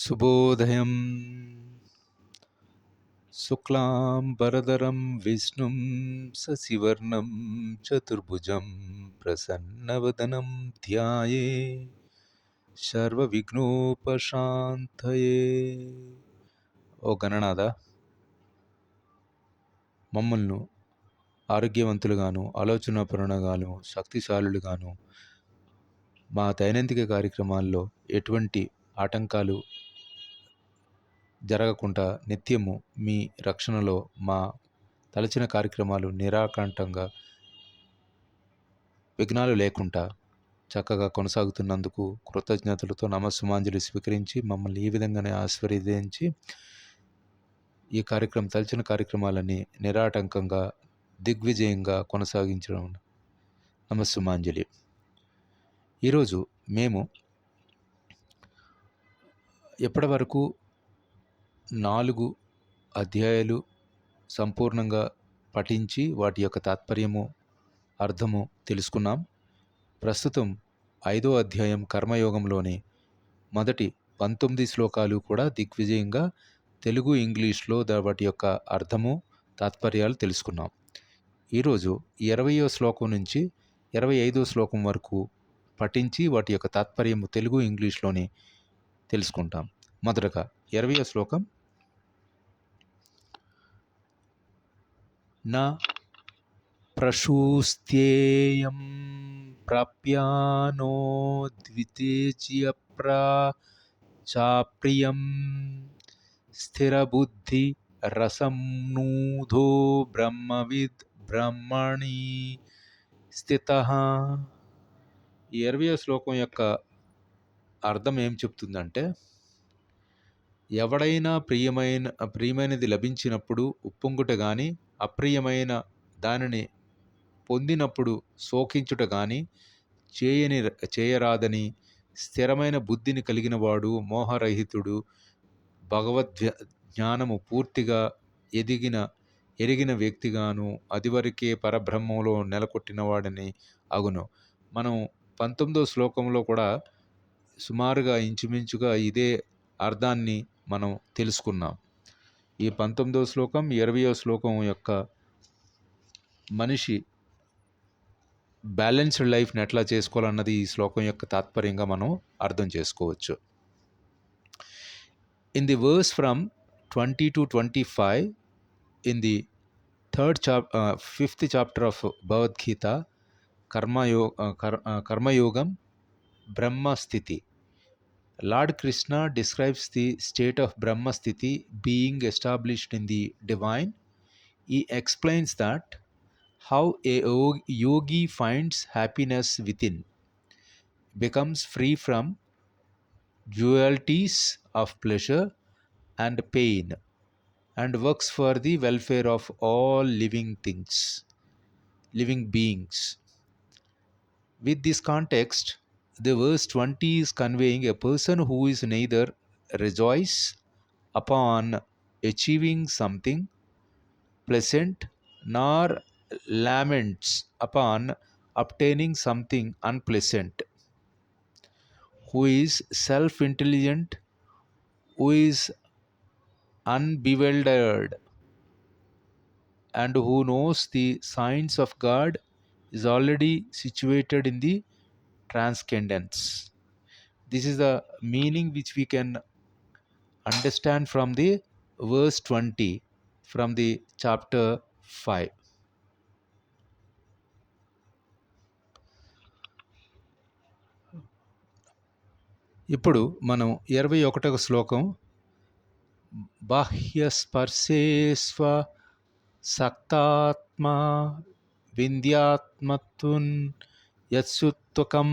శుభోదయం. శుక్లాంబరధరం విష్ణుం శశివర్ణం చతుర్భుజం ప్రసన్నవదనం ధ్యాయే సర్వవిఘ్నోపశాంతయే. ఓ గణనాథ, మమ్మల్ని ఆరోగ్యవంతులుగాను, ఆలోచనాపరులుగాను, శక్తిశాలులుగాను, మా దైనందిక కార్యక్రమాల్లో ఎటువంటి ఆటంకాలు జరగకుండా నిత్యము మీ రక్షణలో మా తలచిన కార్యక్రమాలు నిరాకంఠంగా విఘ్నాలు లేకుండా చక్కగా కొనసాగుతున్నందుకు కృతజ్ఞతలతో నమస్సుమాంజలి స్వీకరించి మమ్మల్ని ఈ విధంగానే ఆశీర్వదించి ఈ తలచిన కార్యక్రమాలన్నీ నిరాటంకంగా దిగ్విజయంగా కొనసాగించడం నమస్సుమాంజలి. ఈరోజు మేము ఎప్పటి వరకు 4 అధ్యాయాలు సంపూర్ణంగా పఠించి వాటి యొక్క తాత్పర్యము, అర్థము తెలుసుకున్నాం. ప్రస్తుతం 5వ అధ్యాయం కర్మయోగంలోని మొదటి 19 శ్లోకాలు కూడా దిగ్విజయంగా తెలుగు, ఇంగ్లీష్లో వాటి యొక్క అర్థము, తాత్పర్యాలు తెలుసుకున్నాం. ఈరోజు 20వ శ్లోకం నుంచి 25వ శ్లోకం వరకు పఠించి వాటి యొక్క తాత్పర్యము తెలుగు, ఇంగ్లీష్లోని తెలుసుకుంటాం. మొదటగా 20వ శ్లోకం. నా ప్రశూస్త్యేయం ప్రాప్యానో ద్వితేజ్యప్రాచాప్రియం స్థిరబుద్ధి రసంనూధో బ్రహ్మవిద్ బ్రహ్మణి స్థితః. ఈ 20వ శ్లోకం యొక్క అర్థం ఏం చెప్తుందంటే, ఎవడైనా ప్రియమైనది లభించినప్పుడు ఉప్పొంగుట గాని, అప్రియమైన దానిని పొందినప్పుడు శోకించుట గాని చేయరాదని స్థిరమైన బుద్ధిని కలిగినవాడు, మోహరహితుడు, జ్ఞానము పూర్తిగా ఎరిగిన వ్యక్తిగాను అదివరకే పరబ్రహ్మంలో నెలకొట్టినవాడని అగును. మనం 19వ శ్లోకంలో కూడా సుమారుగా ఇంచుమించుగా ఇదే అర్థాన్ని మనం తెలుసుకున్నాం. ఈ 19వ శ్లోకం, 20వ శ్లోకం యొక్క మనిషి బ్యాలెన్స్డ్ లైఫ్ని ఎట్లా చేసుకోవాలన్నది ఈ శ్లోకం యొక్క తాత్పర్యంగా మనం అర్థం చేసుకోవచ్చు. In the verse from 20 to 25 in the 5th chapter of Bhagavad Gita, Karma-yogam, Brahma Sthiti, Lord Krishna describes the state of Brahma Sthiti being established in the divine. He explains that how a yogi finds happiness within, becomes free from dualities of pleasure and pain, and works for the welfare of all living beings. With this context, the verse 20 is conveying a person who is neither rejoice upon achieving something pleasant nor laments upon obtaining something unpleasant, who is self-intelligent, who is unbewildered, and who knows the signs of God, is already situated in the transcendence. This is the meaning which we can understand from the verse 20 from the chapter 5. ఇప్పుడు మనం 21వ శ్లోకం. బాహ్యస్పర్శేస్వ సక్తాత్మా వింధ్యాత్మత్వన్ యత్సుత్వకం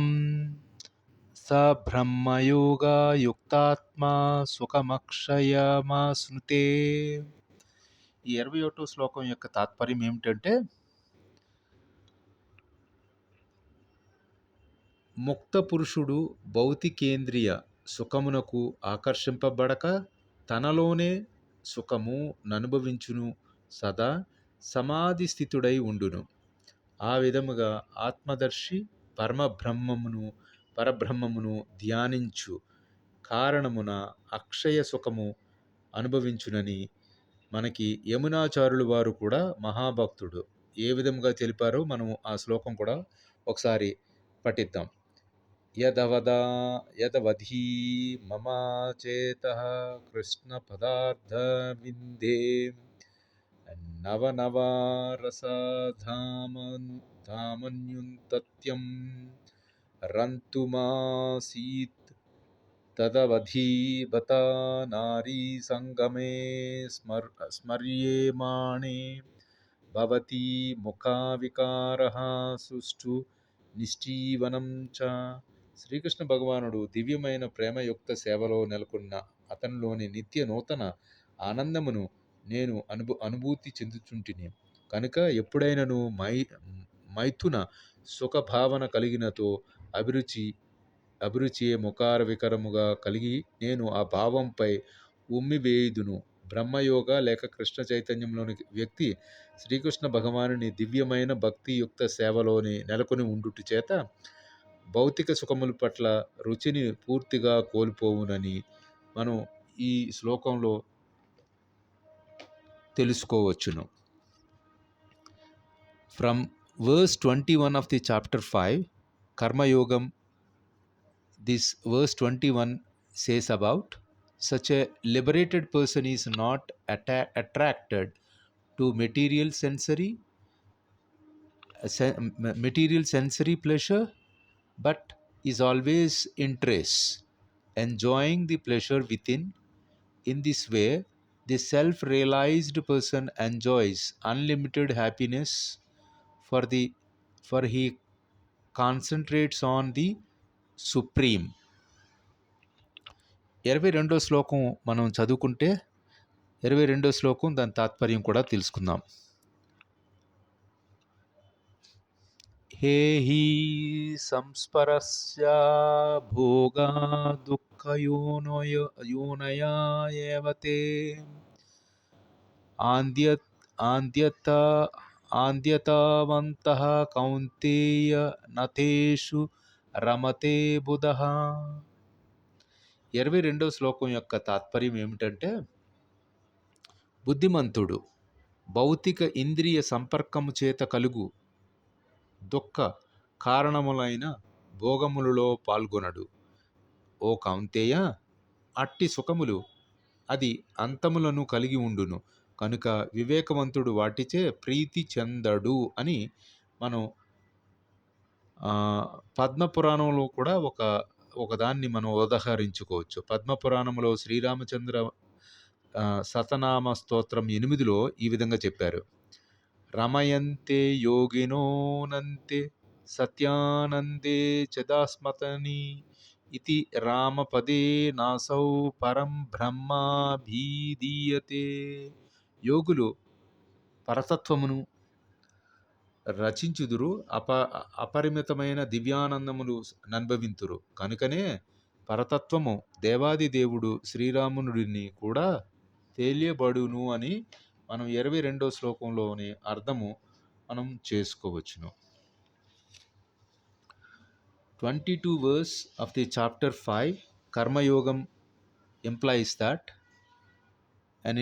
స బ్రహ్మయోగా యుక్తాత్మా సుఖమక్షయమాశ్నుతే. ఈ 21వ శ్లోకం యొక్క తాత్పర్యం ఏమిటంటే, ముక్త పురుషుడు భౌతికేంద్రియ సుఖమునకు ఆకర్షింపబడక తనలోనే సుఖము ననుభవించును, సదా సమాధి స్థితుడై ఉండును. ఆ విధముగా ఆత్మదర్శి పరబ్రహ్మమును ధ్యానించు కారణమున అక్షయ సుఖము అనుభవించునని మనకి యమునాచారులు వారు కూడా మహాభక్తుడు ఏ విధంగా తెలిపారో మనం ఆ శ్లోకం కూడా ఒకసారి పఠిద్దాం. యదవదా యదవధీ మమ చేతః కృష్ణ పదార్థ విందే నవనవారసధామన్యుంతత్యం రంతుమాసీత్ తదవధీబత నారీ సంగమే స్మర్యేమాణే భవతి ముఖావికారః సుష్ఠు నిశ్చీవనం చ. శ్రీకృష్ణ భగవానుడు దివ్యమైన ప్రేమయుక్త సేవలో నెలకొన్న అతనిలోని నిత్య నూతన ఆనందమును నేను అనుభూతి చెందుచుంటిని కనుక ఎప్పుడైనను మైథున సుఖభావన కలిగినతో అభిరుచియే ముఖార వికరముగా కలిగి నేను ఆ భావంపై ఉమ్మివేయుదును. బ్రహ్మయోగ లేక కృష్ణ చైతన్యంలోని వ్యక్తి శ్రీకృష్ణ భగవానుని దివ్యమైన భక్తియుక్త సేవలోని నెలకొని ఉండుట చేత భౌతిక సుఖముల పట్ల రుచిని పూర్తిగా కోల్పోవునని మనం ఈ శ్లోకంలో తెలుసుకోవచ్చును. From verse 21 of the chapter 5 Karma Yogam, this verse 21 says about such a liberated person is not attracted to material sensory pleasure, but is always interested enjoying the pleasure within. In this way, the self-realized person enjoys unlimited happiness, for he concentrates on the supreme. 22వ శ్లోకం మనం చదువుకుంటే 22వ శ్లోకం దాని తాత్పర్యం కూడా తెలుసుకుందాం. హే హి సంస్పరస్య భోగా దుఃఖయోనయా ఏవతే ఆంద్యతావంతః కౌంతేయ నతేషు రమతే బుధః. 22వ శ్లోకం యొక్క తాత్పర్యం ఏమిటంటే, బుద్ధిమంతుడు భౌతిక ఇంద్రియ సంపర్కము చేత కలుగు దుఃఖ కారణములైన భోగములలో పాల్గొనడు. ఓ కౌంతేయ, అట్టి సుఖములు అది అంతములను కలిగి ఉండును కనుక వివేకవంతుడు వాటిచే ప్రీతి చెందడు అని మనం పద్మపురాణంలో కూడా ఒకదాన్ని మనం ఉదహరించుకోవచ్చు. పద్మపురాణంలో శ్రీరామచంద్ర శతనామ స్తోత్రం 8లో ఈ విధంగా చెప్పారు. రమయంతే యోగినోనంతే సత్యానందే చదాస్మతని ఇతి రామపదే నాసౌ పరం బ్రహ్మాభిధీయతే. యోగులు పరతత్వమును రచించుదురు, అపరిమితమైన దివ్యానందములు అనుభవింతురు కనుకనే పరతత్వము దేవాది దేవుడు శ్రీరామునుడిని కూడా తెలియబడును అని మనం 22వ శ్లోకంలోని అర్థము మనం చేసుకోవచ్చును. 22 verse of the chapter 5 Karma Yogam implies that an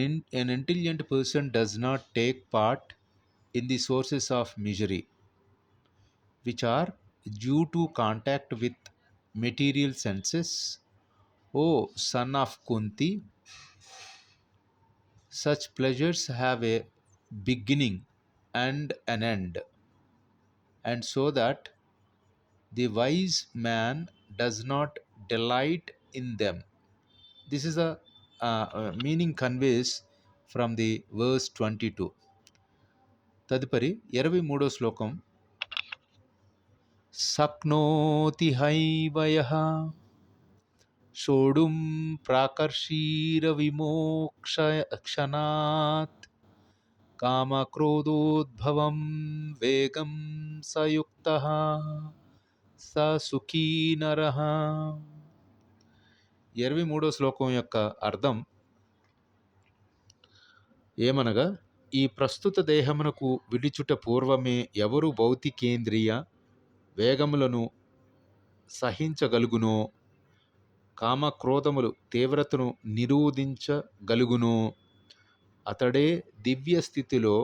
intelligent person does not take part in the sources of misery, which are due to contact with material senses. O son of Kunti, such pleasures have a beginning and an end, and so that the wise man does not delight in them. This is a meaning conveys from the verse 22. తదుపరి 23వ శ్లోకం. శక్నోతి హైవయః షోడుం ప్రాకర్షీర విమోక్షణాత్ కామక్రోధోద్భవం వేగం సయుక్తః స సుఖీ నరః. 23వ శ్లోకం యొక్క అర్థం ఏమనగా, ఈ ప్రస్తుత దేహమునకు విడిచుట పూర్వమే ఎవరు భౌతికేంద్రియ వేగములను సహించగలుగునో కామ క్రోధములు తీవ్రతను నిరోధించగలుగును. అతడే దివ్య స్థితిలో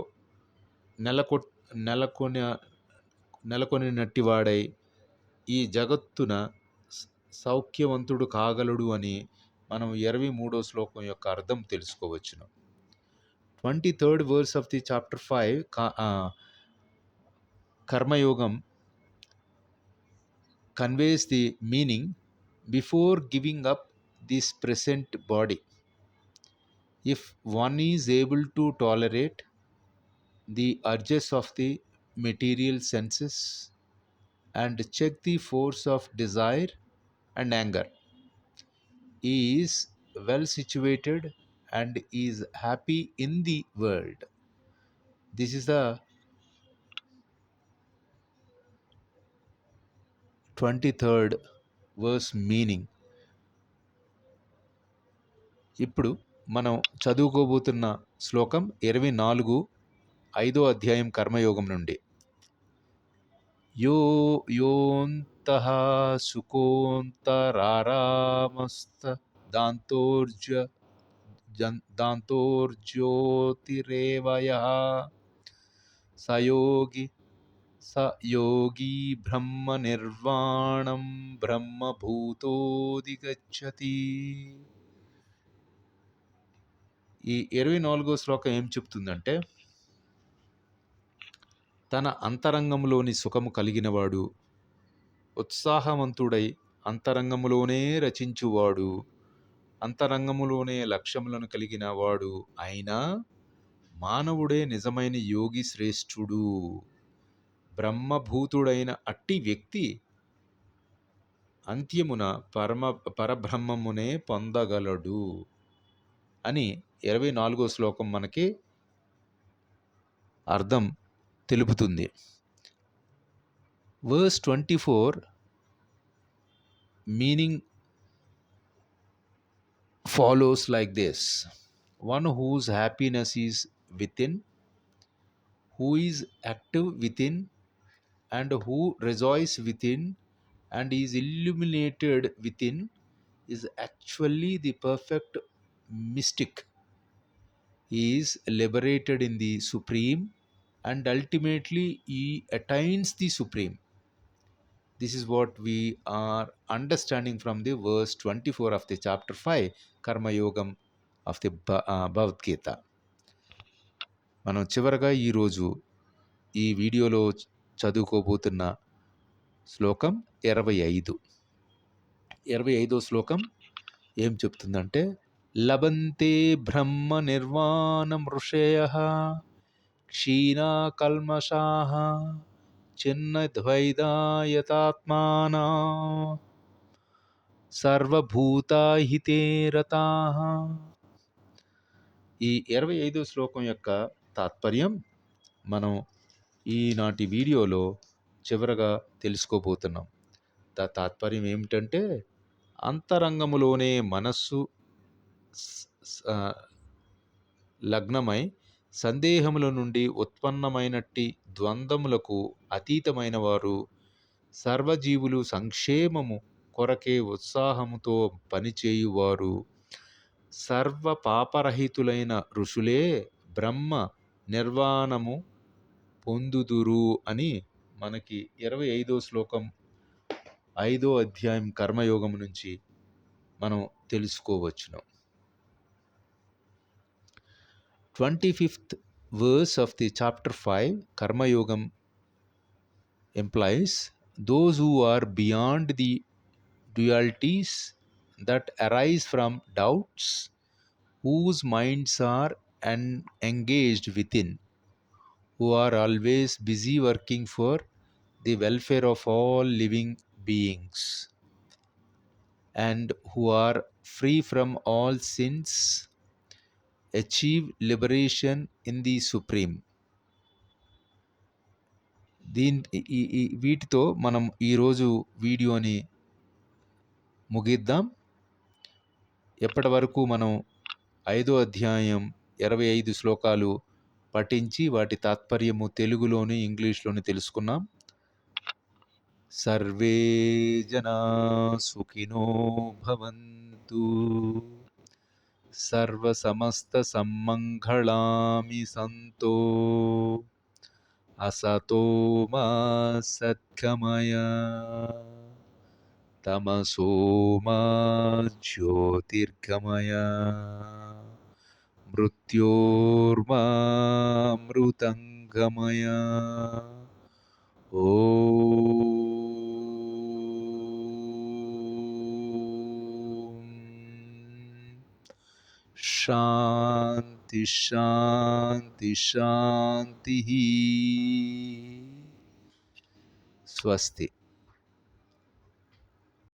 నెలకొ నెలకొని నెలకొనినట్టివాడై ఈ జగత్తున సౌఖ్యవంతుడు కాగలడు అని మనం 23వ శ్లోకం యొక్క అర్థం తెలుసుకోవచ్చును. 23rd verse of the chapter 5 కర్మయోగం conveys the meaning before giving up this present body. If one is able to tolerate the urges of the material senses and check the force of desire and anger, he is well situated and is happy in the world. This is the 23rd verse meaning. ఇప్పుడు మనం చదువుకోబోతున్న శ్లోకం 24 5వ అధ్యాయం కర్మయోగం నుండి. యోంతః సుఖోంతరారామస్త దాంతోర్జ్యోతిరేవయః స యోగి బ్రహ్మ నిర్వాణం బ్రహ్మభూతోధిగచ్చతి. ఈ 24వ శ్లోకం ఏం చెప్తుందంటే, తన అంతరంగంలోని సుఖము కలిగినవాడు, ఉత్సాహవంతుడై అంతరంగములోనే రచించువాడు, అంతరంగములోనే లక్ష్యములను కలిగిన వాడు అయినా మానవుడే నిజమైన యోగి శ్రేష్ఠుడు. బ్రహ్మభూతుడైన అట్టి వ్యక్తి అంత్యమున పరబ్రహ్మమునే పొందగలడు అని 24వ శ్లోకం మనకి అర్థం తెలుపుతుంది. Verse 24 meaning follows like this: one whose happiness is within, who is active within, and who rejoices within and is illuminated within is actually the perfect mystic. He is liberated in the Supreme and ultimately he attains the Supreme. This is what we are understanding from the verse 24 of the chapter 5 Karma Yogam of the Bhagavad Gita. మనం చివరగా ఈరోజు ఈ వీడియోలో చదువుకోబోతున్న శ్లోకం 25. 25వ శ్లోకం ఏం చెప్తుందంటే, లభంతే బ్రహ్మ నిర్వాణం ఋషయః క్షీణా కల్మషాః చిన్నద్వైదాయతాత్మానా సర్వభూతాహితే రతాః. ఈ 25వ శ్లోకం యొక్క తాత్పర్యం మనం ఈనాటి వీడియోలో చివరగా తెలుసుకోబోతున్నాం. తాత్పర్యం ఏమిటంటే, అంతరంగములోనే మనస్సు లగ్నమై సందేహముల నుండి ఉత్పన్నమైనట్టి ద్వంద్వములకు అతీతమైన వారు, సర్వజీవులు సంక్షేమము కొరకే ఉత్సాహముతో పనిచేయువారు, సర్వ పాపరహితులైన ఋషులే బ్రహ్మ నిర్వాణము పొందుదురు అని మనకి 25వ శ్లోకం 5వ అధ్యాయం కర్మయోగం నుంచి మనం తెలుసుకోవచ్చును. 25th verse of the chapter 5 Karma Yogam implies those who are beyond the dualities that arise from doubts, whose minds are engaged within, who are always busy working for the welfare of all living beings, and who are free from all sins, achieve liberation in the Supreme. వీటితో మనం ఈరోజు వీడియోని ముగిద్దాం. ఎప్పటి వరకు మనం 5వ అధ్యాయం 25 శ్లోకాలు పఠించి వాటి తాత్పర్యము తెలుగులోని ఇంగ్లీష్లోని తెలుసుకున్నాం. సర్వే జనా సుఖినో భవంతు. సర్వసమస్తసన్మంగళాని సంతో. అసతో మా సద్గమయ. తమసో మా జ్యోతిర్గమయ. మృత్యోర్మామృతంగమయ. ఓం శాంతి శాంతి శాంతి. స్వస్తి.